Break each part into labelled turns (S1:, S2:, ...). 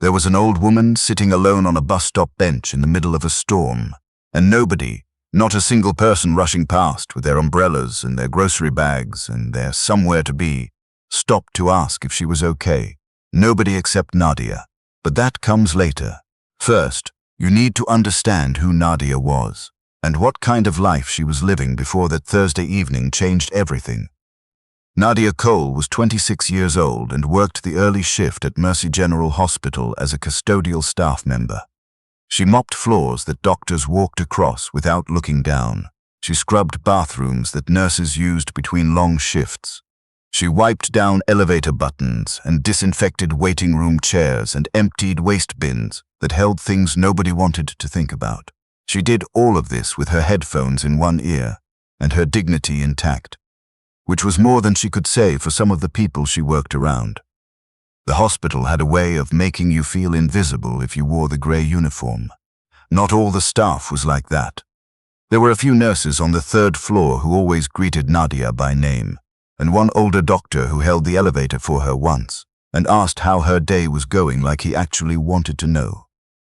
S1: There was an old woman sitting alone on a bus stop bench in the middle of a storm, and nobody, not a single person rushing past with their umbrellas and their grocery bags and their somewhere to be, stopped to ask if she was okay. Nobody except Nadia. But that comes later. First, you need to understand who Nadia was, and what kind of life she was living before that Thursday evening changed everything. Nadia Cole was 26 years old and worked the early shift at Mercy General Hospital as a custodial staff member. She mopped floors that doctors walked across without looking down. She scrubbed bathrooms that nurses used between long shifts. She wiped down elevator buttons and disinfected waiting room chairs and emptied waste bins that held things nobody wanted to think about. She did all of this with her headphones in one ear and her dignity intact, which was more than she could say for some of the people she worked around. The hospital had a way of making you feel invisible if you wore the grey uniform. Not all the staff was like that. There were a few nurses on the third floor who always greeted Nadia by name, and one older doctor who held the elevator for her once and asked how her day was going like he actually wanted to know.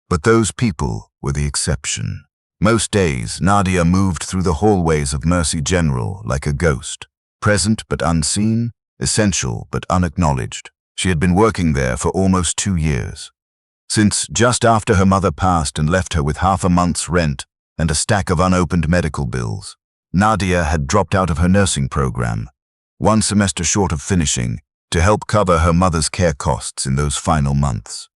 S1: But those people were the exception. Most days, Nadia moved through the hallways of Mercy General like a ghost, present but unseen, essential but unacknowledged. She had been working there for almost 2 years. Since just after her mother passed and left her with half a month's rent and a stack of unopened medical bills, Nadia had dropped out of her nursing program, 1 semester short of finishing, to help cover her mother's care costs in those final months.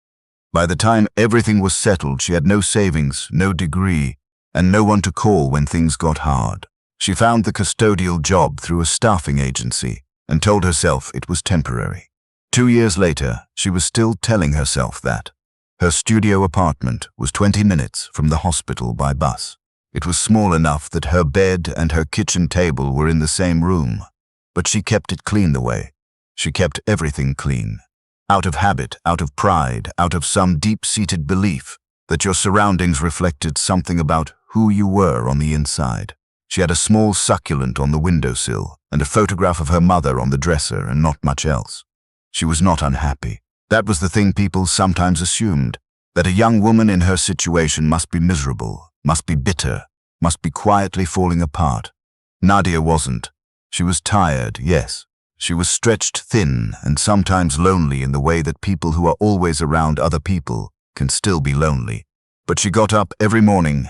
S1: By the time everything was settled, she had no savings, no degree, and no one to call when things got hard. She found the custodial job through a staffing agency and told herself it was temporary. 2 years later, she was still telling herself that. Her studio apartment was 20 minutes from the hospital by bus. It was small enough that her bed and her kitchen table were in the same room, but she kept it clean the way. She kept everything clean. Out of habit, out of pride, out of some deep-seated belief that your surroundings reflected something about who you were on the inside. She had a small succulent on the windowsill and a photograph of her mother on the dresser and not much else. She was not unhappy. That was the thing people sometimes assumed, that a young woman in her situation must be miserable, must be bitter, must be quietly falling apart. Nadia wasn't. She was tired, yes. She was stretched thin and sometimes lonely in the way that people who are always around other people can still be lonely. But she got up every morning,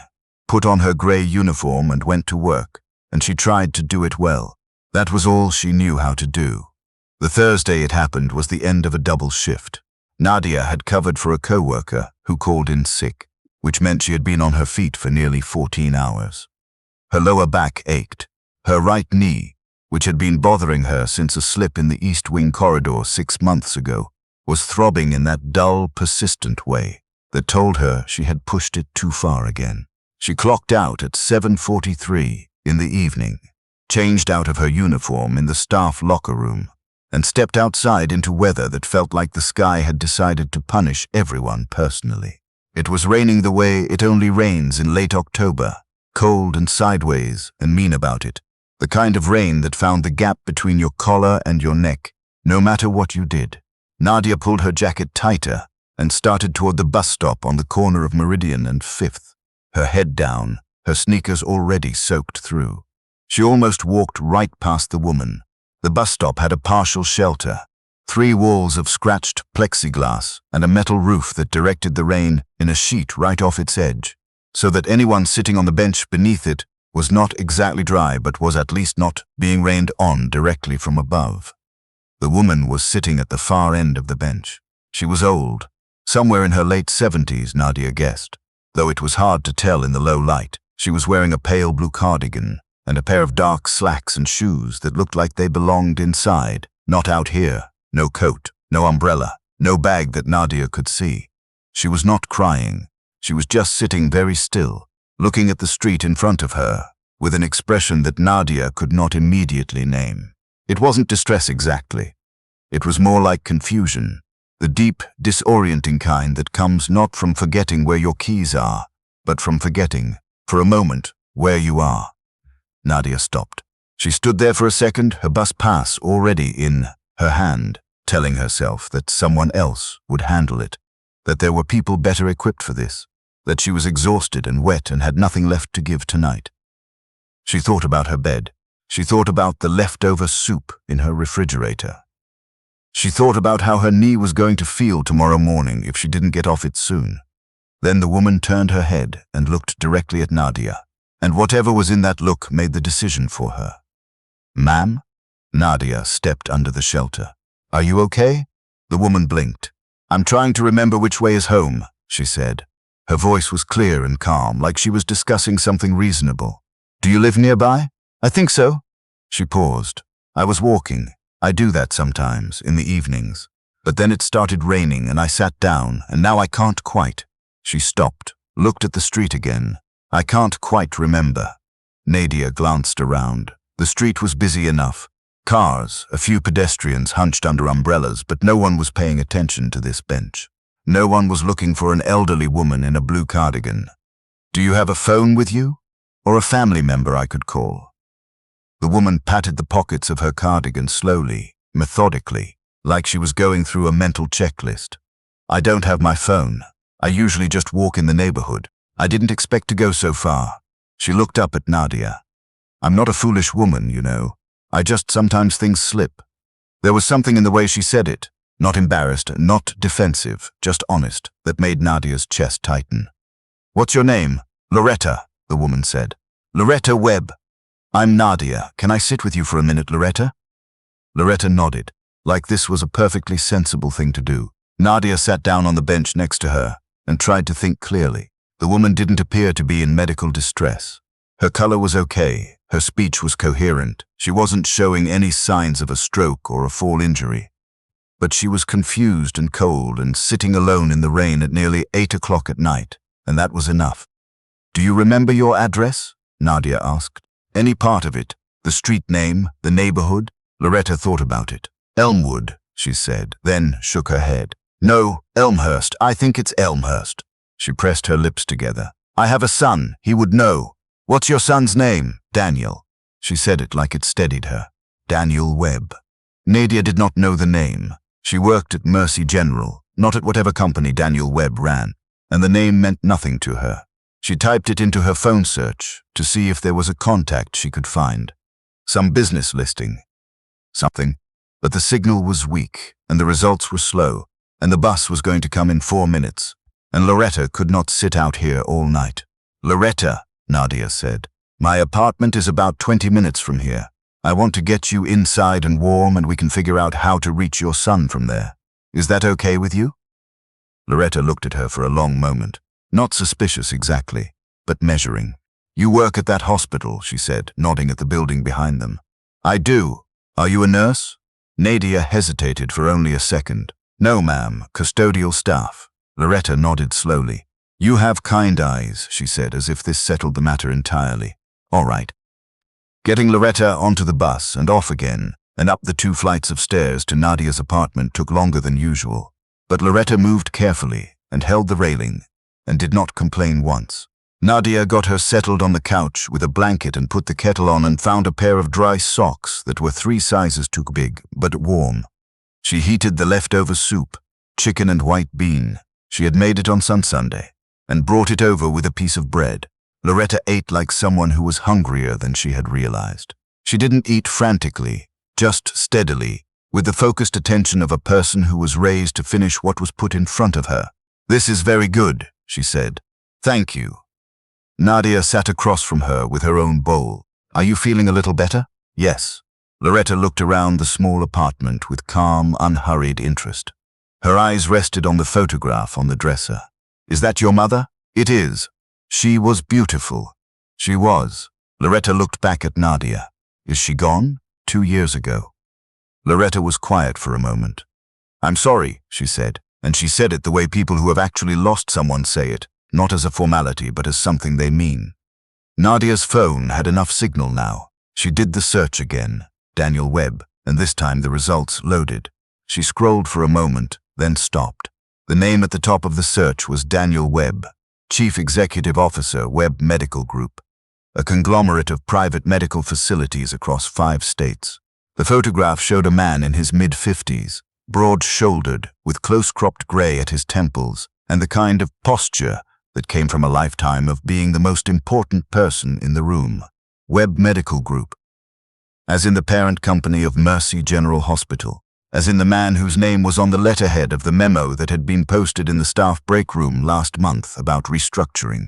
S1: put on her grey uniform and went to work, and she tried to do it well. That was all she knew how to do. The Thursday it happened was the end of a double shift. Nadia had covered for a co-worker who called in sick, which meant she had been on her feet for nearly 14 hours. Her lower back ached. Her right knee, which had been bothering her since a slip in the East Wing corridor 6 months ago, was throbbing in that dull, persistent way that told her she had pushed it too far again. She clocked out at 7:43 in the evening, changed out of her uniform in the staff locker room, and stepped outside into weather that felt like the sky had decided to punish everyone personally. It was raining the way it only rains in late October, cold and sideways and mean about it. The kind of rain that found the gap between your collar and your neck, no matter what you did. Nadia pulled her jacket tighter and started toward the bus stop on the corner of Meridian and 5th, her head down, her sneakers already soaked through. She almost walked right past the woman. The bus stop had a partial shelter, 3 walls of scratched plexiglass and a metal roof that directed the rain in a sheet right off its edge, so that anyone sitting on the bench beneath it was not exactly dry but was at least not being rained on directly from above. The woman was sitting at the far end of the bench. She was old, somewhere in her late 70s, Nadia guessed, though it was hard to tell in the low light. She was wearing a pale blue cardigan and a pair of dark slacks and shoes that looked like they belonged inside, not out here. No coat, no umbrella, no bag that Nadia could see. She was not crying. She was just sitting very still, looking at the street in front of her, with an expression that Nadia could not immediately name. It wasn't distress exactly. It was more like confusion, the deep, disorienting kind that comes not from forgetting where your keys are, but from forgetting, for a moment, where you are. Nadia stopped. She stood there for a second, her bus pass already in her hand, telling herself that someone else would handle it. that there were people better equipped for this, that she was exhausted and wet and had nothing left to give tonight. She thought about her bed. She thought about the leftover soup in her refrigerator. She thought about how her knee was going to feel tomorrow morning if she didn't get off it soon. Then the woman turned her head and looked directly at Nadia, and whatever was in that look made the decision for her. "Ma'am?" Nadia stepped under the shelter. "Are you okay?" The woman blinked. "I'm trying to remember which way is home," she said. Her voice was clear and calm, like she was discussing something reasonable. "Do you live nearby?" "I think so." She paused. "I was walking. I do that sometimes, in the evenings. But then it started raining and I sat down, and now I can't quite." She stopped, looked at the street again. "I can't quite remember." Nadia glanced around. The street was busy enough. Cars, a few pedestrians hunched under umbrellas, but no one was paying attention to this bench. No one was looking for an elderly woman in a blue cardigan. "Do you have a phone with you? Or a family member I could call?" The woman patted the pockets of her cardigan slowly, methodically, like she was going through a mental checklist. "I don't have my phone. I usually just walk in the neighborhood. I didn't expect to go so far." She looked up at Nadia. "I'm not a foolish woman, you know. I just sometimes things slip." There was something in the way she said it, not embarrassed, not defensive, just honest, that made Nadia's chest tighten. "What's your name?" "Loretta," the woman said. "Loretta Webb." "I'm Nadia. Can I sit with you for a minute, Loretta?" Loretta nodded, like this was a perfectly sensible thing to do. Nadia sat down on the bench next to her and tried to think clearly. The woman didn't appear to be in medical distress. Her color was okay. Her speech was coherent. She wasn't showing any signs of a stroke or a fall injury. But she was confused and cold and sitting alone in the rain at nearly 8 o'clock at night, and that was enough. "Do you remember your address?" Nadia asked. "Any part of it? The street name? The neighborhood?" Loretta thought about it. "Elmwood," she said, then shook her head. "No, Elmhurst. I think it's Elmhurst." She pressed her lips together. "I have a son. He would know." "What's your son's name?" "Daniel." She said it like it steadied her. Daniel Webb. Nadia did not know the name. She worked at Mercy General, not at whatever company Daniel Webb ran, and the name meant nothing to her. She typed it into her phone search to see if there was a contact she could find. Some business listing. Something. But the signal was weak, and the results were slow, and the bus was going to come in 4 minutes, and Loretta could not sit out here all night. "Loretta," Nadia said, "my apartment is about 20 minutes from here. I want to get you inside and warm, and we can figure out how to reach your son from there. Is that okay with you?" Loretta looked at her for a long moment. Not suspicious exactly, but measuring. "You work at that hospital," she said, nodding at the building behind them. "I do. Are you a nurse?" Nadia hesitated for only a second. "No, ma'am, custodial staff." Loretta nodded slowly. "You have kind eyes," she said, as if this settled the matter entirely. "All right." Getting Loretta onto the bus and off again, and up the 2 flights of stairs to Nadia's apartment took longer than usual. But Loretta moved carefully and held the railing, and did not complain once. Nadia got her settled on the couch with a blanket and put the kettle on and found a pair of dry socks that were 3 sizes too big, but warm. She heated the leftover soup, chicken and white bean. She had made it on Sunday, and brought it over with a piece of bread. Loretta ate like someone who was hungrier than she had realized. She didn't eat frantically, just steadily, with the focused attention of a person who was raised to finish what was put in front of her. "This is very good," she said. "Thank you." Nadia sat across from her with her own bowl. "Are you feeling a little better?" "Yes." Loretta looked around the small apartment with calm, unhurried interest. Her eyes rested on the photograph on the dresser. "Is that your mother?" "It is." "She was beautiful." "She was." Loretta looked back at Nadia. "Is she gone?" 2 years ago. Loretta was quiet for a moment. "I'm sorry," she said, and she said it the way people who have actually lost someone say it, not as a formality but as something they mean. Nadia's phone had enough signal now. She did the search again, Daniel Webb, and this time the results loaded. She scrolled for a moment, then stopped. The name at the top of the search was Daniel Webb, Chief Executive Officer, Webb Medical Group, a conglomerate of private medical facilities across 5 states. The photograph showed a man in his mid-50s, broad-shouldered, with close-cropped grey at his temples, and the kind of posture that came from a lifetime of being the most important person in the room. Webb Medical Group. As in the parent company of Mercy General Hospital, as in the man whose name was on the letterhead of the memo that had been posted in the staff break room last month about restructuring.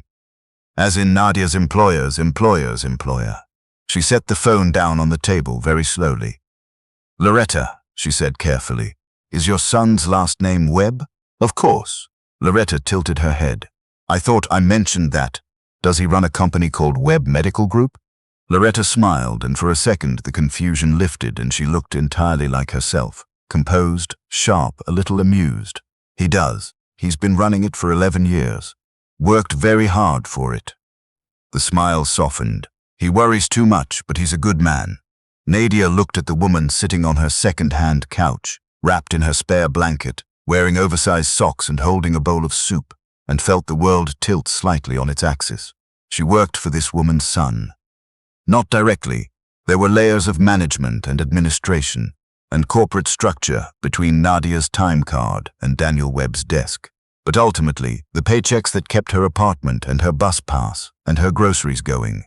S1: As in Nadia's employer's employer's employer. She set the phone down on the table very slowly. "Loretta," she said carefully, "is your son's last name Webb?" "Of course." Loretta tilted her head. "I thought I mentioned that. Does he run a company called Webb Medical Group?" Loretta smiled, and for a second the confusion lifted and she looked entirely like herself. Composed, sharp, a little amused. "He does. He's been running it for 11 years. Worked very hard for it." The smile softened. "He worries too much, but he's a good man." Nadia looked at the woman sitting on her second-hand couch, wrapped in her spare blanket, wearing oversized socks and holding a bowl of soup, and felt the world tilt slightly on its axis. She worked for this woman's son. Not directly. There were layers of management and administration and corporate structure between Nadia's time card and Daniel Webb's desk. But ultimately, the paychecks that kept her apartment and her bus pass and her groceries going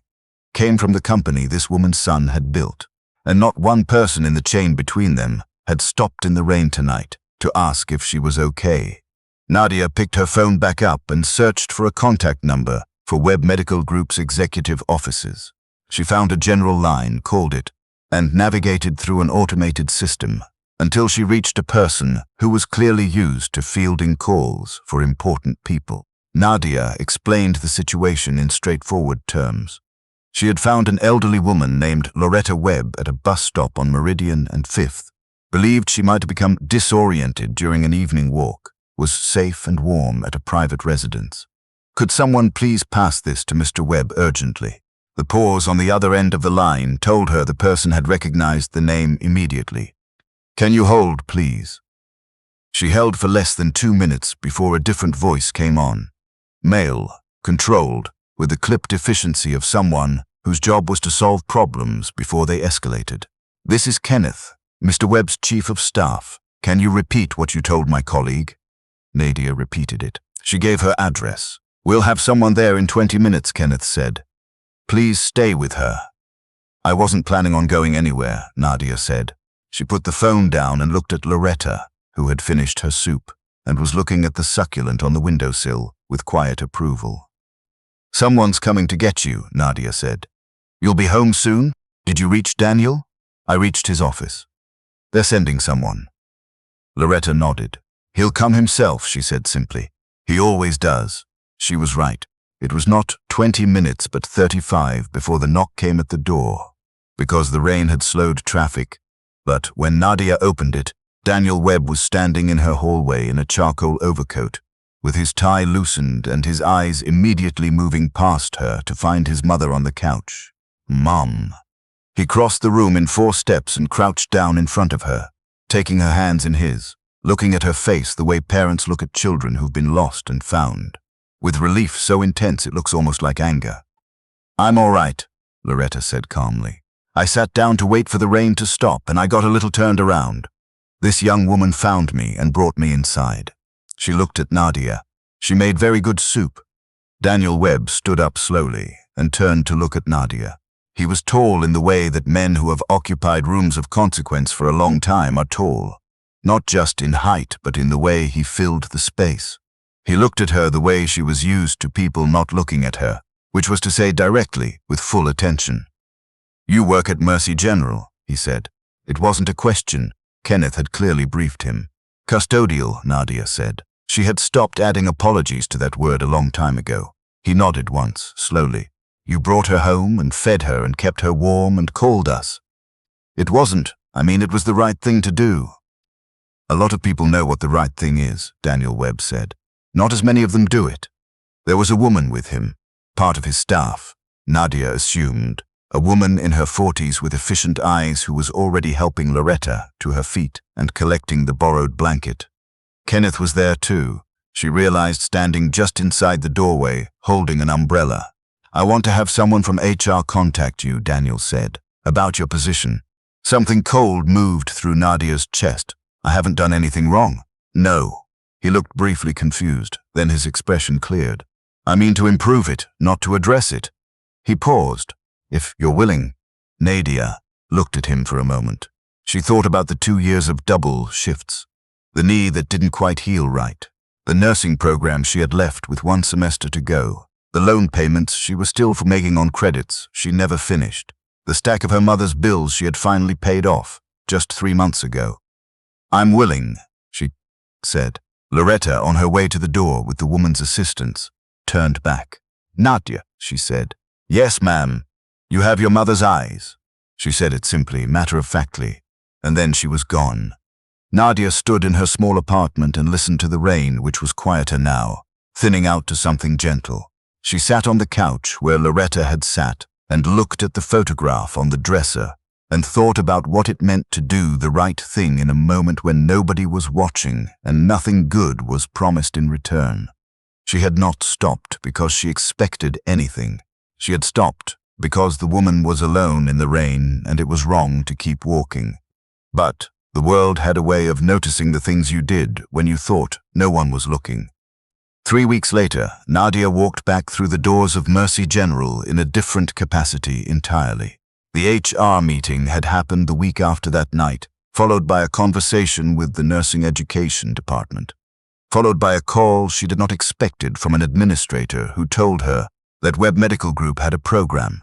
S1: came from the company this woman's son had built, and not one person in the chain between them had stopped in the rain tonight to ask if she was okay. Nadia picked her phone back up and searched for a contact number for Webb Medical Group's executive offices. She found a general line, called it, and navigated through an automated system until she reached a person who was clearly used to fielding calls for important people. Nadia explained the situation in straightforward terms. She had found an elderly woman named Loretta Webb at a bus stop on Meridian and 5th, believed she might have become disoriented during an evening walk, was safe and warm at a private residence. "Could someone please pass this to Mr. Webb urgently?" The pause on the other end of the line told her the person had recognized the name immediately. "Can you hold, please?" She held for less than 2 minutes before a different voice came on. Male, controlled, with the clipped efficiency of someone whose job was to solve problems before they escalated. "This is Kenneth, Mr. Webb's chief of staff. Can you repeat what you told my colleague?" Nadia repeated it. She gave her address. "We'll have someone there in 20 minutes, Kenneth said. Please stay with her." "I wasn't planning on going anywhere," Nadia said. She put the phone down and looked at Loretta, who had finished her soup, and was looking at the succulent on the windowsill with quiet approval. "Someone's coming to get you," Nadia said. "You'll be home soon? Did you reach Daniel?" "I reached his office. They're sending someone." Loretta nodded. "He'll come himself," she said simply. "He always does." She was right. It was not 20 minutes but 35 before the knock came at the door, because the rain had slowed traffic. But when Nadia opened it, Daniel Webb was standing in her hallway in a charcoal overcoat, with his tie loosened and his eyes immediately moving past her to find his mother on the couch. "Mom." He crossed the room in 4 steps and crouched down in front of her, taking her hands in his, looking at her face the way parents look at children who've been lost and found, with relief so intense it looks almost like anger. "I'm all right," Loretta said calmly. "I sat down to wait for the rain to stop and I got a little turned around. This young woman found me and brought me inside." She looked at Nadia. She made very good soup. Daniel Webb stood up slowly and turned to look at Nadia. He was tall in the way that men who have occupied rooms of consequence for a long time are tall, not just in height but in the way he filled the space. He looked at her the way she was used to people not looking at her, which was to say directly, with full attention. "You work at Mercy General," he said. It wasn't a question. Kenneth had clearly briefed him. "Custodial," Nadia said. She had stopped adding apologies to that word a long time ago. He nodded once, slowly. "You brought her home and fed her and kept her warm and called us." "It wasn't. It was the right thing to do." "A lot of people know what the right thing is," Daniel Webb said. "Not as many of them do it." There was a woman with him, part of his staff, Nadia assumed, a woman in her 40s with efficient eyes who was already helping Loretta to her feet and collecting the borrowed blanket. Kenneth was there too, she realized, standing just inside the doorway, holding an umbrella. "I want to have someone from HR contact you," Daniel said, "about your position." Something cold moved through Nadia's chest. I haven't done anything wrong. No. He looked briefly confused, then his expression cleared. I mean to improve it, not to address it. He paused. If you're willing. Nadia looked at him for a moment. She thought about the 2 years of double shifts, the knee that didn't quite heal right, the nursing program she had left with 1 semester to go, the loan payments she was still making on credits she never finished, the stack of her mother's bills she had finally paid off just 3 months ago. I'm willing, she said. Loretta, on her way to the door with the woman's assistance, turned back. Nadia, she said. Yes, ma'am. You have your mother's eyes. She said it simply, matter-of-factly, and then she was gone. Nadia stood in her small apartment and listened to the rain, which was quieter now, thinning out to something gentle. She sat on the couch where Loretta had sat and looked at the photograph on the dresser and thought about what it meant to do the right thing in a moment when nobody was watching and nothing good was promised in return. She had not stopped because she expected anything. She had stopped because the woman was alone in the rain and it was wrong to keep walking. But the world had a way of noticing the things you did when you thought no one was looking. 3 weeks later, Nadia walked back through the doors of Mercy General in a different capacity entirely. The HR meeting had happened the week after that night, followed by a conversation with the nursing education department, followed by a call she did not expected from an administrator who told her that Webb Medical Group had a program,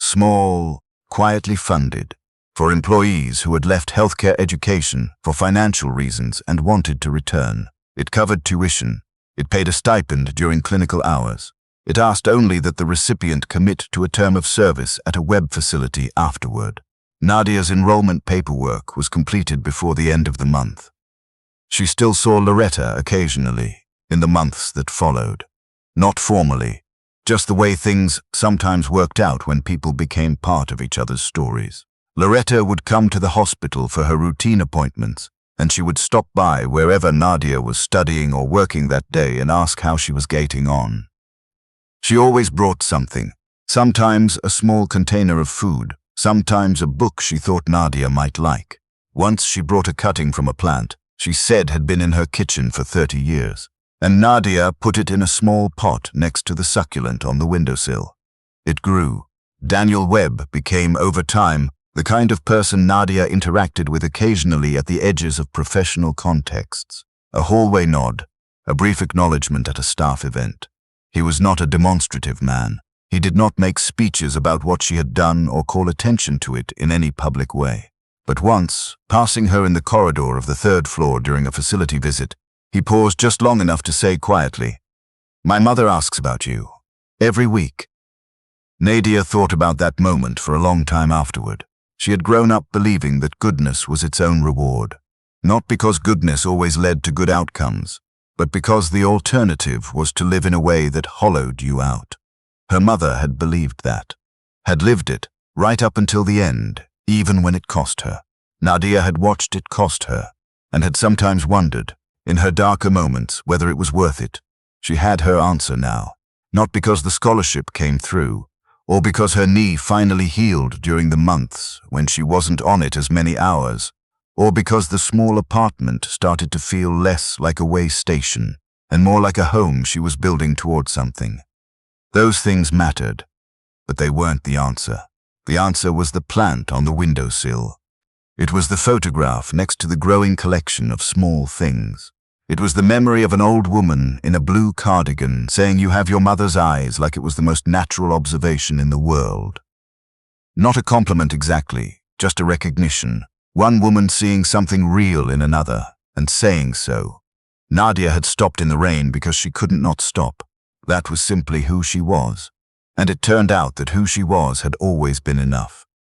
S1: small, quietly funded, for employees who had left healthcare education for financial reasons and wanted to return. It covered tuition. It paid a stipend during clinical hours. It asked only that the recipient commit to a term of service at a Webb facility afterward. Nadia's enrollment paperwork was completed before the end of the month. She still saw Loretta occasionally in the months that followed. Not formally, just the way things sometimes worked out when people became part of each other's stories. Loretta would come to the hospital for her routine appointments, and she would stop by wherever Nadia was studying or working that day and ask how she was getting on. She always brought something, sometimes a small container of food, sometimes a book she thought Nadia might like. Once she brought a cutting from a plant she said had been in her kitchen for 30 years, and Nadia put it in a small pot next to the succulent on the windowsill. It grew. Daniel Webb became, over time, the kind of person Nadia interacted with occasionally at the edges of professional contexts. A hallway nod, a brief acknowledgement at a staff event. He was not a demonstrative man. He did not make speeches about what she had done or call attention to it in any public way. But once, passing her in the corridor of the 3rd floor during a facility visit, he paused just long enough to say quietly, "My mother asks about you. Every week." Nadia thought about that moment for a long time afterward. She had grown up believing that goodness was its own reward, not because goodness always led to good outcomes, but because the alternative was to live in a way that hollowed you out. Her mother had believed that, had lived it right up until the end, even when it cost her. Nadia had watched it cost her, and had sometimes wondered, in her darker moments, whether it was worth it. She had her answer now, not because the scholarship came through, or because her knee finally healed during the months when she wasn't on it as many hours, or because the small apartment started to feel less like a way station and more like a home she was building toward something. Those things mattered, but they weren't the answer. The answer was the plant on the windowsill. It was the photograph next to the growing collection of small things. It was the memory of an old woman in a blue cardigan saying you have your mother's eyes like it was the most natural observation in the world. Not a compliment exactly, just a recognition. One woman seeing something real in another and saying so. Nadia had stopped in the rain because she couldn't not stop. That was simply who she was. And it turned out that who she was had always been enough.